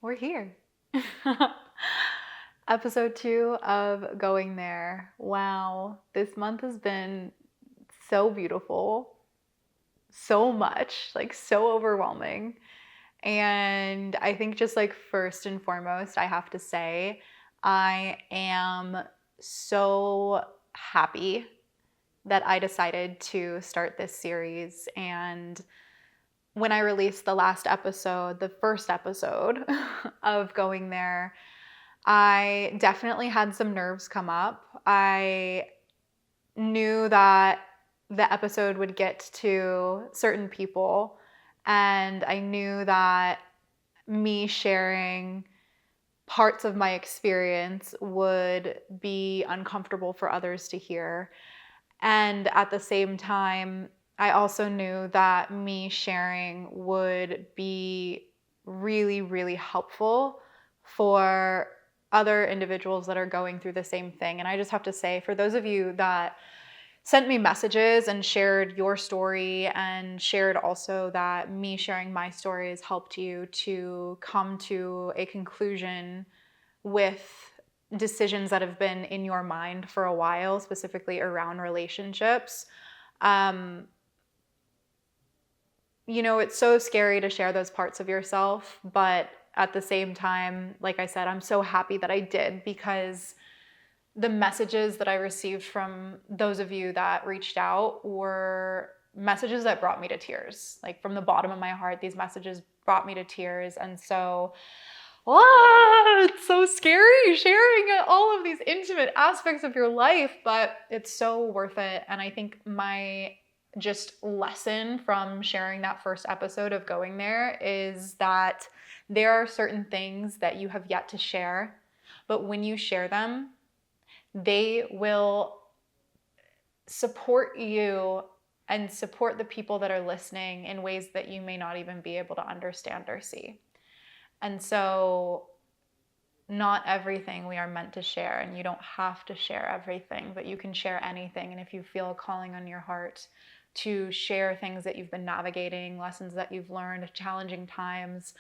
we're here. Episode 2 of Going There. Wow, this month has been so beautiful, so much, like so overwhelming. And I think just like first and foremost, I have to say, I am so happy that I decided to start this series. And when I released the last episode, the first episode of Going There, I definitely had some nerves come up. I knew that the episode would get to certain people, and I knew that me sharing parts of my experience would be uncomfortable for others to hear. And at the same time, I also knew that me sharing would be really, really helpful for other individuals that are going through the same thing. And I just have to say, for those of you that sent me messages and shared your story and shared also that me sharing my story has helped you to come to a conclusion with decisions that have been in your mind for a while, specifically around relationships. It's so scary to share those parts of yourself, but at the same time, like I said, I'm so happy that I did, because the messages that I received from those of you that reached out were messages that brought me to tears. Like, from the bottom of my heart, these messages brought me to tears. And so, it's so scary sharing all of these intimate aspects of your life, but it's so worth it. And I think my just lesson from sharing that first episode of Going There is that there are certain things that you have yet to share, but when you share them, they will support you and support the people that are listening in ways that you may not even be able to understand or see. And so not everything we are meant to share, and you don't have to share everything, but you can share anything. And if you feel a calling on your heart to share things that you've been navigating, lessons that you've learned, challenging times,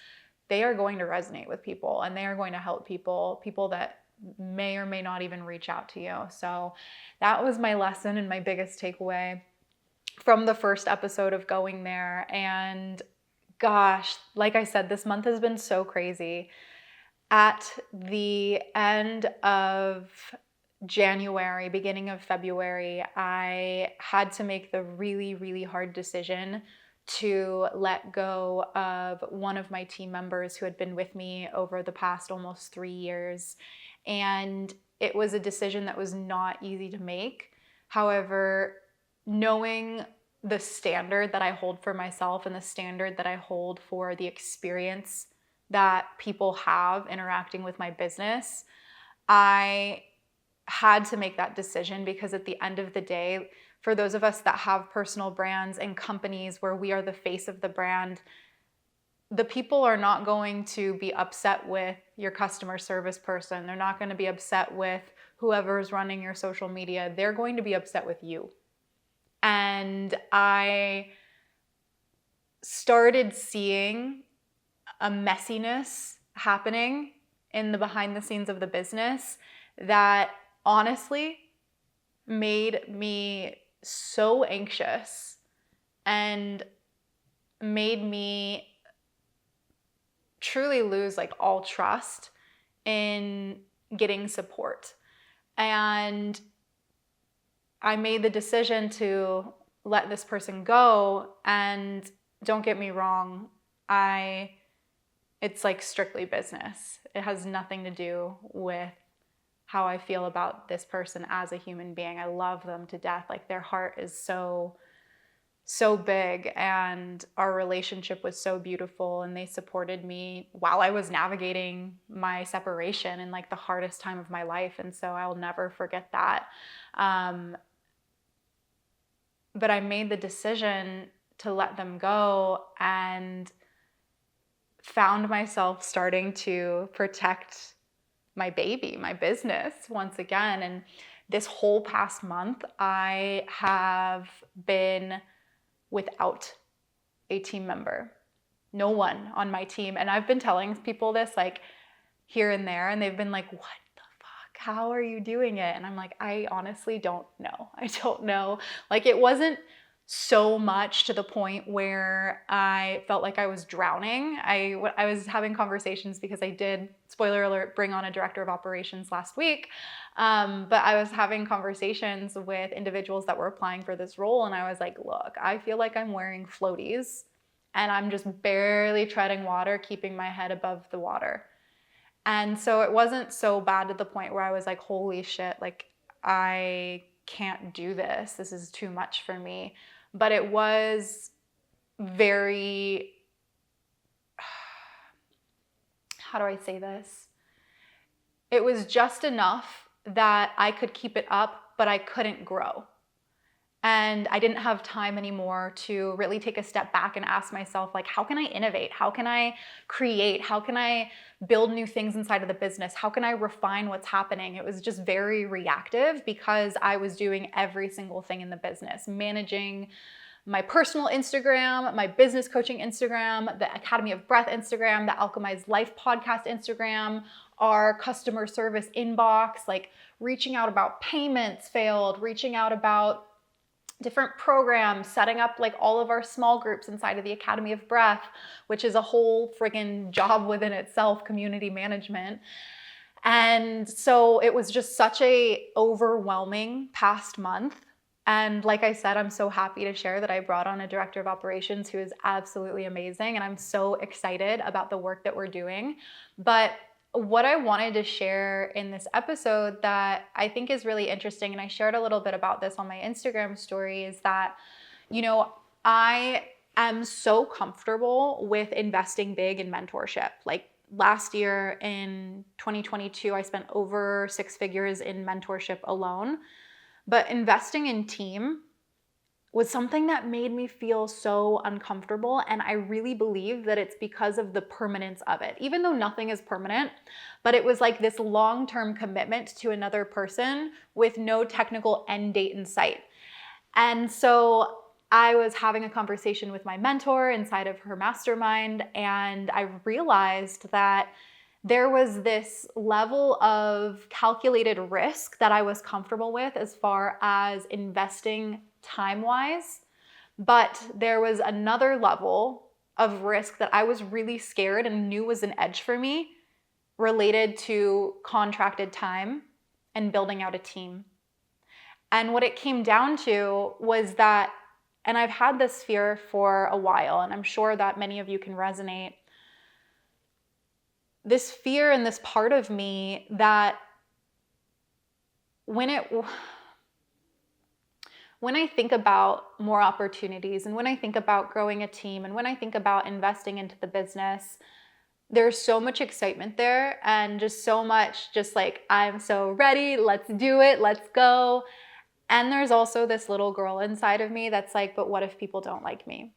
they are going to resonate with people, and they are going to help people that may or may not even reach out to you. So that was my lesson and my biggest takeaway from the first episode of Going There. And gosh, like I said, this month has been so crazy. At the end of January, beginning of February, I had to make the really, really hard decision to let go of one of my team members who had been with me over the past almost 3 years. And it was a decision that was not easy to make. However, knowing the standard that I hold for myself and the standard that I hold for the experience that people have interacting with my business, I had to make that decision, because at the end of the day, for those of us that have personal brands and companies where we are the face of the brand, the people are not going to be upset with your customer service person. They're not going to be upset with whoever's running your social media. They're going to be upset with you. And I started seeing a messiness happening in the behind the scenes of the business that honestly made me so anxious and made me truly lose like all trust in getting support. And I made the decision to let this person go. And don't get me wrong, it's like strictly business. It has nothing to do with how I feel about this person as a human being. I love them to death. Like, their heart is so big, and our relationship was so beautiful, and they supported me while I was navigating my separation and like the hardest time of my life. And so I'll never forget that. But I made the decision to let them go, and found myself starting to protect my baby, my business once again. And this whole past month, I have been without a team member. no one on my team. And I've been telling people this like here and there, and they've been like, what the fuck? How are you doing it? And I'm like, I honestly don't know. I don't know. Like, it wasn't so much to the point where I felt like I was drowning. I was having conversations because I did, spoiler alert, bring on a director of operations last week. But I was having conversations with individuals that were applying for this role, and I was like, look, I feel like I'm wearing floaties and I'm just barely treading water, keeping my head above the water. And so it wasn't so bad to the point where I was like, holy shit, like I can't do this. This is too much for me. But it was very, how do I say this? It was just enough that I could keep it up, but I couldn't grow. And I didn't have time anymore to really take a step back and ask myself, like, how can I innovate? How can I create? How can I build new things inside of the business? How can I refine what's happening? It was just very reactive because I was doing every single thing in the business, managing my personal Instagram, my business coaching Instagram, the Academy of Breath Instagram, the Alchemized Life podcast Instagram, our customer service inbox, like reaching out about payments failed, reaching out about different programs, setting up like all of our small groups inside of the Academy of Breath, which is a whole friggin' job within itself, community management. And so it was just such a overwhelming past month. And like I said, I'm so happy to share that I brought on a director of operations who is absolutely amazing. And I'm so excited about the work that we're doing. But what I wanted to share in this episode that I think is really interesting, and I shared a little bit about this on my Instagram story, is that, you know, I am so comfortable with investing big in mentorship. Like last year in 2022, I spent over 6 figures in mentorship alone. But investing in team was something that made me feel so uncomfortable. And I really believe that it's because of the permanence of it, even though nothing is permanent, but it was like this long-term commitment to another person with no technical end date in sight. And so I was having a conversation with my mentor inside of her mastermind, and I realized that there was this level of calculated risk that I was comfortable with as far as investing time-wise, but there was another level of risk that I was really scared and knew was an edge for me related to contracted time and building out a team. And what it came down to was that, and I've had this fear for a while, and I'm sure that many of you can resonate, this fear and this part of me that when I think about more opportunities and when I think about growing a team and when I think about investing into the business, there's so much excitement there and just so much just like, I'm so ready, let's do it, let's go. And there's also this little girl inside of me that's like, but what if people don't like me?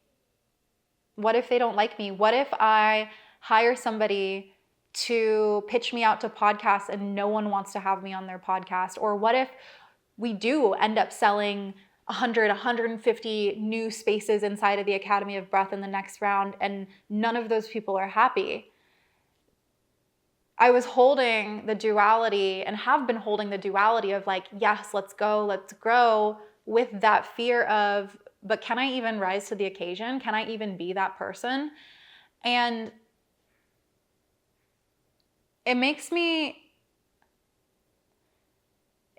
What if they don't like me? What if I hire somebody to pitch me out to podcasts and no one wants to have me on their podcast? Or what if we do end up selling 100, 150 new spaces inside of the Academy of Breath in the next round and none of those people are happy? I was holding the duality and have been holding the duality of like, yes, let's go, let's grow, with that fear of, but can I even rise to the occasion? Can I even be that person? And it makes me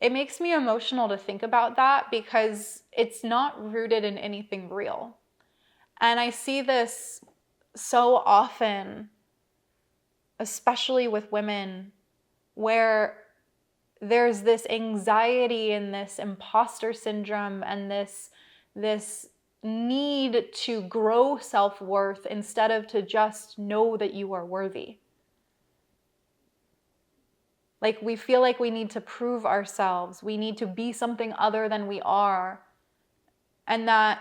emotional to think about that because it's not rooted in anything real. And I see this so often, especially with women, where there's this anxiety and this imposter syndrome and this need to grow self-worth instead of to just know that you are worthy. Like we feel like we need to prove ourselves. We need to be something other than we are. And that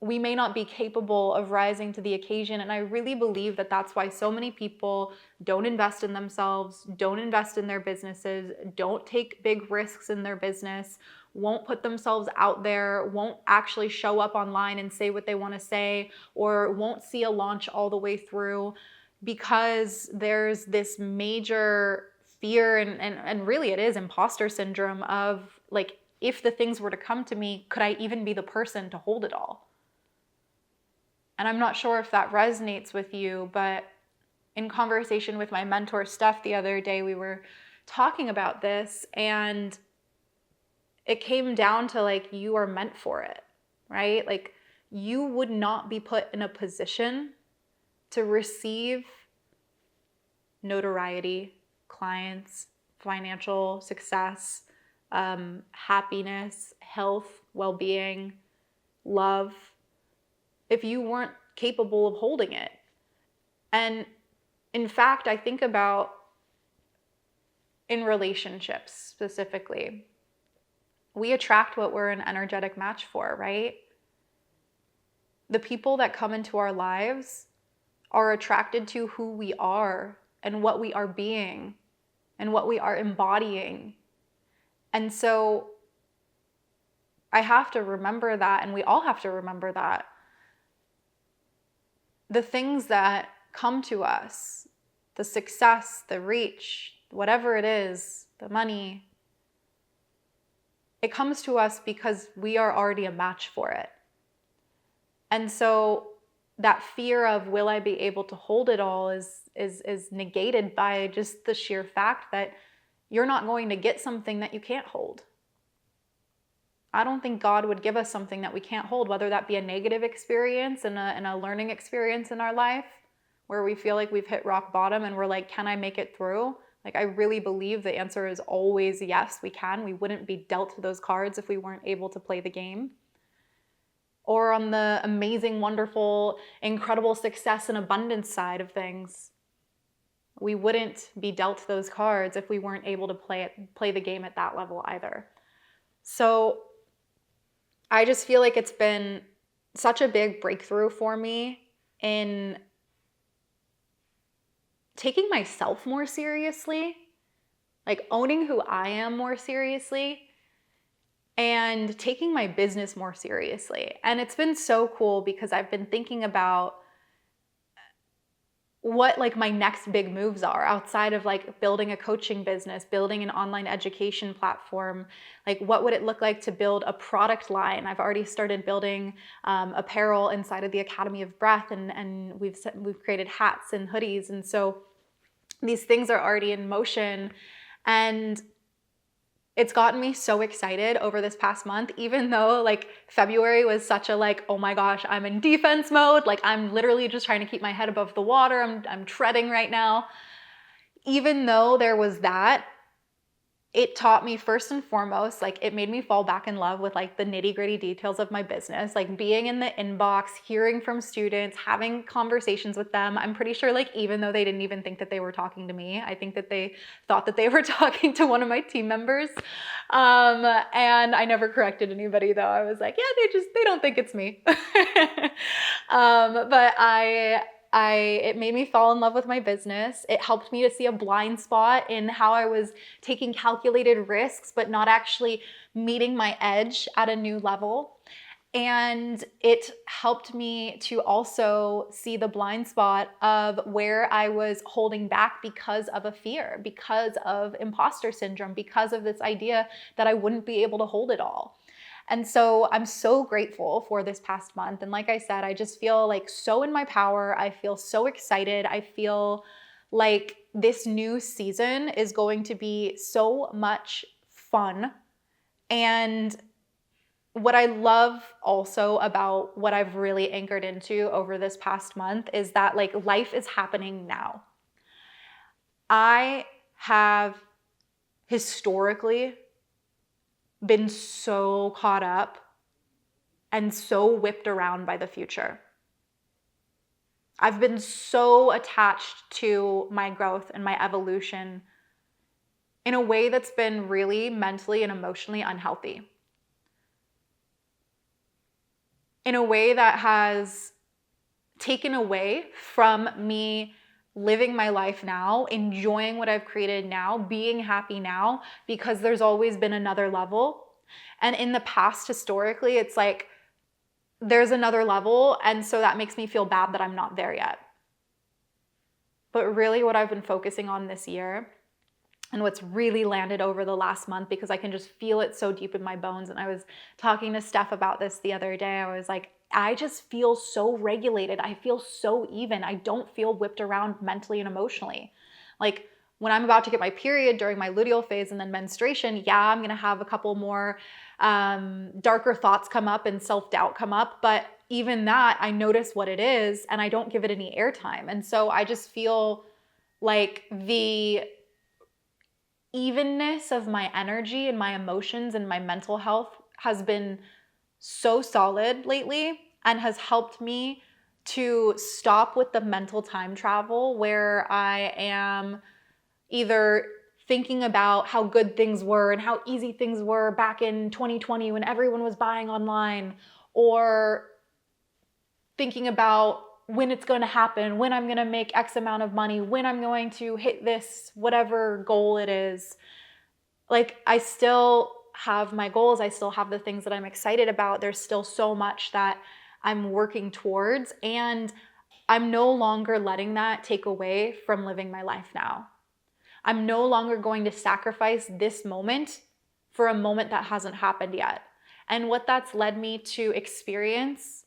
we may not be capable of rising to the occasion. And I really believe that that's why so many people don't invest in themselves, don't invest in their businesses, don't take big risks in their business, won't put themselves out there, won't actually show up online and say what they want to say, or won't see a launch all the way through, because there's this major fear and really it is imposter syndrome of like, if the things were to come to me, could I even be the person to hold it all? And I'm not sure if that resonates with you, but in conversation with my mentor, Steph, the other day, we were talking about this, and it came down to like, you are meant for it, right? Like, you would not be put in a position to receive notoriety, clients, financial success, happiness, health, well-being, love, if you weren't capable of holding it. And in fact, I think about in relationships specifically, we attract what we're an energetic match for, right? The people that come into our lives are attracted to who we are and what we are being and what we are embodying. And so I have to remember that, and we all have to remember that. The things that come to us, the success, the reach, whatever it is, the money, it comes to us because we are already a match for it. And so that fear of will I be able to hold it all is negated by just the sheer fact that you're not going to get something that you can't hold. I don't think God would give us something that we can't hold, whether that be a negative experience and a learning experience in our life where we feel like we've hit rock bottom and we're like, can I make it through? Like, I really believe the answer is always yes, we can. We wouldn't be dealt those cards if we weren't able to play the game. Or on the amazing, wonderful, incredible success and abundance side of things, we wouldn't be dealt those cards if we weren't able to play the game at that level either. So I just feel like it's been such a big breakthrough for me in taking myself more seriously, like owning who I am more seriously, and taking my business more seriously. And it's been so cool because I've been thinking about what like my next big moves are outside of like building a coaching business, building an online education platform. Like, what would it look like to build a product line? I've already started building apparel inside of the Academy of Breath, and we've created hats and hoodies. And so these things are already in motion, and it's gotten me so excited over this past month, even though like February was such a like, oh my gosh, I'm in defense mode. Like, I'm literally just trying to keep my head above the water. I'm treading right now. Even though there was that, it taught me first and foremost, like it made me fall back in love with like the nitty-gritty details of my business, like being in the inbox, hearing from students, having conversations with them. I'm pretty sure like even though they didn't even think that they were talking to me, I think that they thought that they were talking to one of my team members. And I never corrected anybody though. I was like, yeah, they don't think it's me. But it made me fall in love with my business. It helped me to see a blind spot in how I was taking calculated risks, but not actually meeting my edge at a new level. And it helped me to also see the blind spot of where I was holding back because of a fear, because of imposter syndrome, because of this idea that I wouldn't be able to hold it all. And so I'm so grateful for this past month. And like I said, I just feel like so in my power. I feel so excited. I feel like this new season is going to be so much fun. And what I love also about what I've really anchored into over this past month is that like life is happening now. I have historically been so caught up and so whipped around by the future. I've been so attached to my growth and my evolution in a way that's been really mentally and emotionally unhealthy. in a way that has taken away from me living my life now, enjoying what I've created now, being happy now, because there's always been another level. And in the past, historically, it's like there's another level, and so that makes me feel bad that I'm not there yet. But really what I've been focusing on this year, and what's really landed over the last month, because I can just feel it so deep in my bones, and I was talking to Steph about this the other day, I was like, I just feel so regulated. I feel so even. I don't feel whipped around mentally and emotionally. Like when I'm about to get my period during my luteal phase and then menstruation, yeah, I'm going to have a couple more darker thoughts come up and self-doubt come up. But even that, I notice what it is and I don't give it any airtime. And so I just feel like the evenness of my energy and my emotions and my mental health has been so solid lately and has helped me to stop with the mental time travel where I am either thinking about how good things were and how easy things were back in 2020 when everyone was buying online, or thinking about when it's going to happen, when I'm going to make X amount of money, when I'm going to hit this, whatever goal it is. Like I still have my goals. I still have the things that I'm excited about. There's still so much that I'm working towards, and I'm no longer letting that take away from living my life now. I'm no longer going to sacrifice this moment for a moment that hasn't happened yet. And what that's led me to experience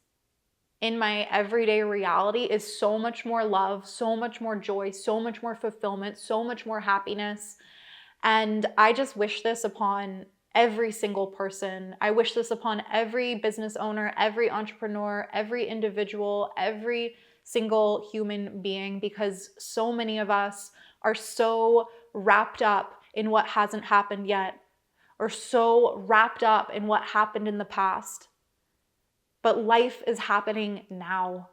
in my everyday reality is so much more love, so much more joy, so much more fulfillment, so much more happiness. And I just wish this upon every single person. I wish this upon every business owner, every entrepreneur, every individual, every single human being, because so many of us are so wrapped up in what hasn't happened yet, or so wrapped up in what happened in the past. But life is happening now.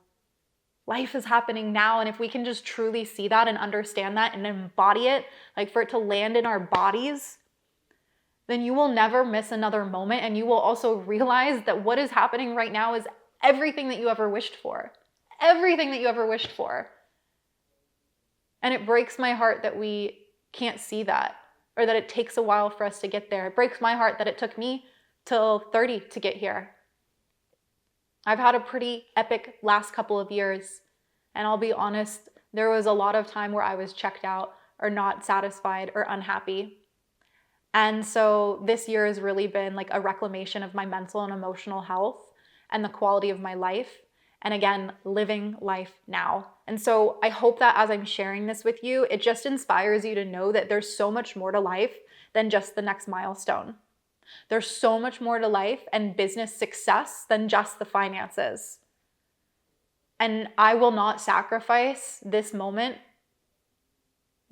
Life is happening now. And if we can just truly see that and understand that and embody it, like for it to land in our bodies, then you will never miss another moment. And you will also realize that what is happening right now is everything that you ever wished for. Everything that you ever wished for. And it breaks my heart that we can't see that, or that it takes a while for us to get there. It breaks my heart that it took me till 30 to get here. I've had a pretty epic last couple of years, and I'll be honest, there was a lot of time where I was checked out or not satisfied or unhappy. And so this year has really been like a reclamation of my mental and emotional health and the quality of my life. And again, living life now. And so I hope that as I'm sharing this with you, it just inspires you to know that there's so much more to life than just the next milestone. There's so much more to life and business success than just the finances. And I will not sacrifice this moment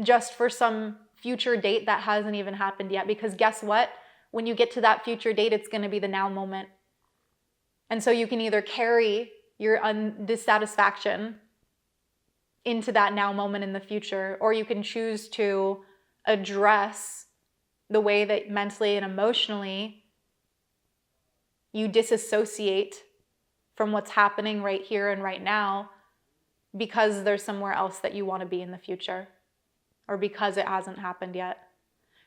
just for some future date that hasn't even happened yet. Because guess what? When you get to that future date, it's going to be the now moment. And so you can either carry your dissatisfaction into that now moment in the future, or you can choose to address the way that mentally and emotionally you disassociate from what's happening right here and right now because there's somewhere else that you want to be in the future, or because it hasn't happened yet.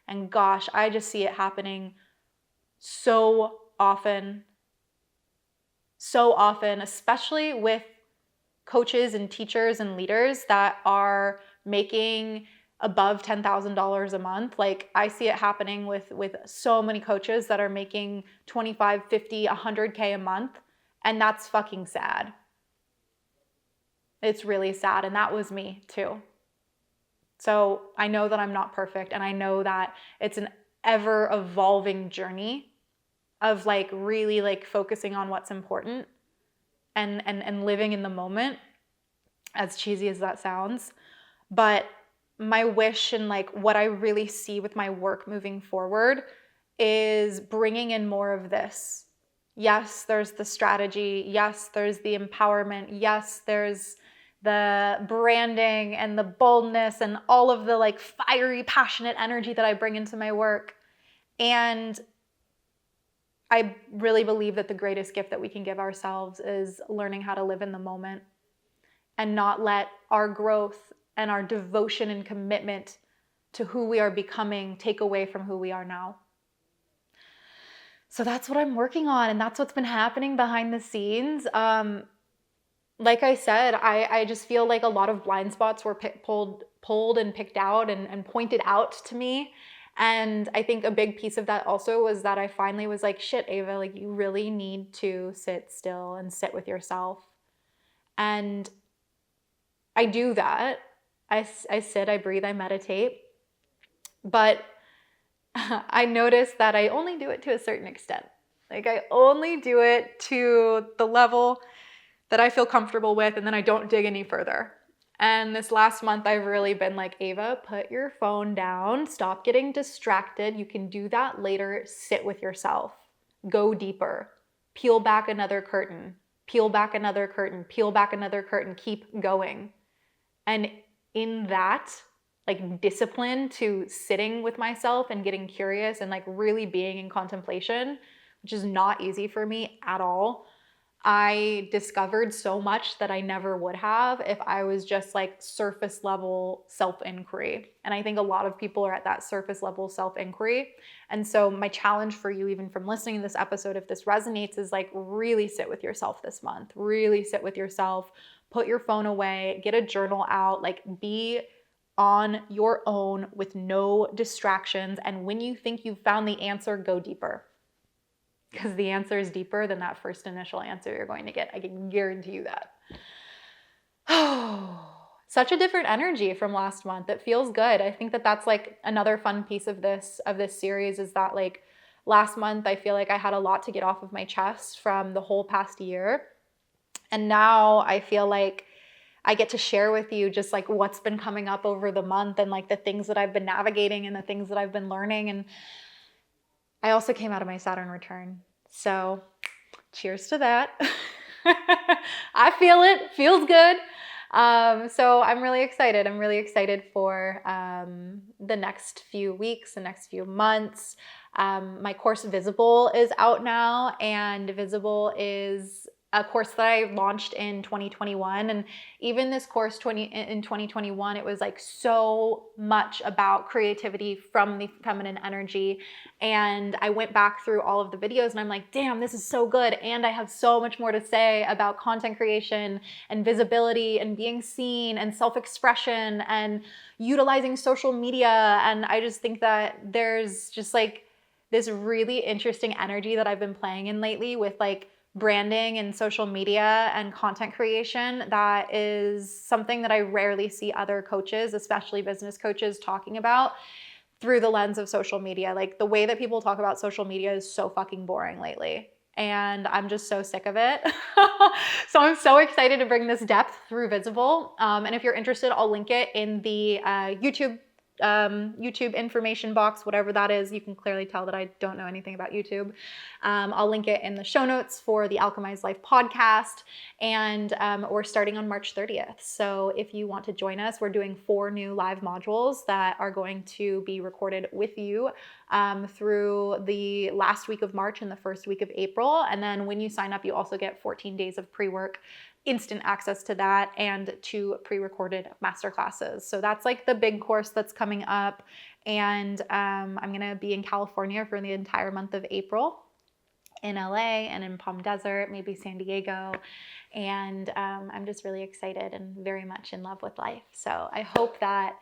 And gosh, I just see it happening so often, especially with coaches and teachers and leaders that are making above $10,000 a month. Like I see it happening with so many coaches that are making 25, 50, 100K a month. And that's fucking sad. It's really sad. And that was me too. So I know that I'm not perfect. And I know that it's an ever evolving journey of like really like focusing on what's important and living in the moment, as cheesy as that sounds. But my wish and like what I really see with my work moving forward is bringing in more of this. Yes, there's the strategy. Yes, there's the empowerment. Yes, there's the branding and the boldness and all of the like fiery, passionate energy that I bring into my work. And I really believe that the greatest gift that we can give ourselves is learning how to live in the moment and not let our growth and our devotion and commitment to who we are becoming take away from who we are now. So that's what I'm working on, and that's what's been happening behind the scenes. Like I said, I just feel like a lot of blind spots were pulled and picked out and pointed out to me. And I think a big piece of that also was that I finally was like, shit, Ava, like you really need to sit still and sit with yourself. And I do that. I sit, I breathe, I meditate. But I noticed that I only do it to a certain extent. Like I only do it to the level that I feel comfortable with, and then I don't dig any further. And this last month, I've really been like, Ava, put your phone down, stop getting distracted. You can do that later. Sit with yourself. Go deeper. Peel back another curtain. Peel back another curtain. Peel back another curtain. Keep going. And in that, like discipline to sitting with myself and getting curious and like really being in contemplation, which is not easy for me at all, I discovered so much that I never would have if I was just like surface level self-inquiry. And I think a lot of people are at that surface level self-inquiry. And so my challenge for you, even from listening to this episode, if this resonates, is like really sit with yourself this month. Really sit with yourself. Put your phone away. Get a journal out. Like be on your own with no distractions. And when you think you've found the answer, go deeper. Because the answer is deeper than that first initial answer you're going to get. I can guarantee you that. Oh, such a different energy from last month. It feels good. I think that that's like another fun piece of this series is that like last month I feel like I had a lot to get off of my chest from the whole past year. And now I feel like I get to share with you just like what's been coming up over the month and like the things that I've been navigating and the things that I've been learning. And I also came out of my Saturn return. So cheers to that. I feel it. Feels good. So I'm really excited. I'm really excited for the next few weeks, the next few months. My course Visible is out now, and Visible is a course that I launched in 2021. And even this course in 2021, it was like so much about creativity from the feminine energy. And I went back through all of the videos and I'm like, damn, this is so good. And I have so much more to say about content creation and visibility and being seen and self-expression and utilizing social media. And I just think that there's just like this really interesting energy that I've been playing in lately with like branding and social media and content creation that is something that I rarely see other coaches, especially business coaches, talking about through the lens of social media. Like the way that people talk about social media is so fucking boring lately. And I'm just so sick of it. So I'm so excited to bring this depth through Visible. And if you're interested, I'll link it in the YouTube information box, whatever that is. You can clearly tell that I don't know anything about YouTube. I'll link it in the show notes for the Alchemized Life podcast. And we're starting on March 30th. So if you want to join us, we're doing 4 new live modules that are going to be recorded with you through the last week of March and the first week of April. And then when you sign up, you also get 14 days of pre-work, instant access to that, and 2 pre-recorded masterclasses. So that's like the big course that's coming up. And I'm going to be in California for the entire month of April, in LA and in Palm Desert, maybe San Diego. And I'm just really excited and very much in love with life. So I hope that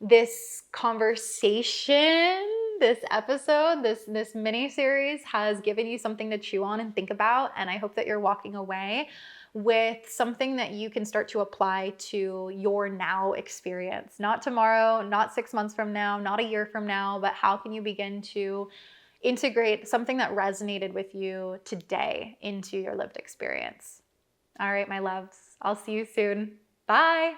this conversation, this episode, this mini series has given you something to chew on and think about. And I hope that you're walking away with something that you can start to apply to your now experience. Not tomorrow, not 6 months from now, not a year from now, but how can you begin to integrate something that resonated with you today into your lived experience? All right, my loves, I'll see you soon. Bye.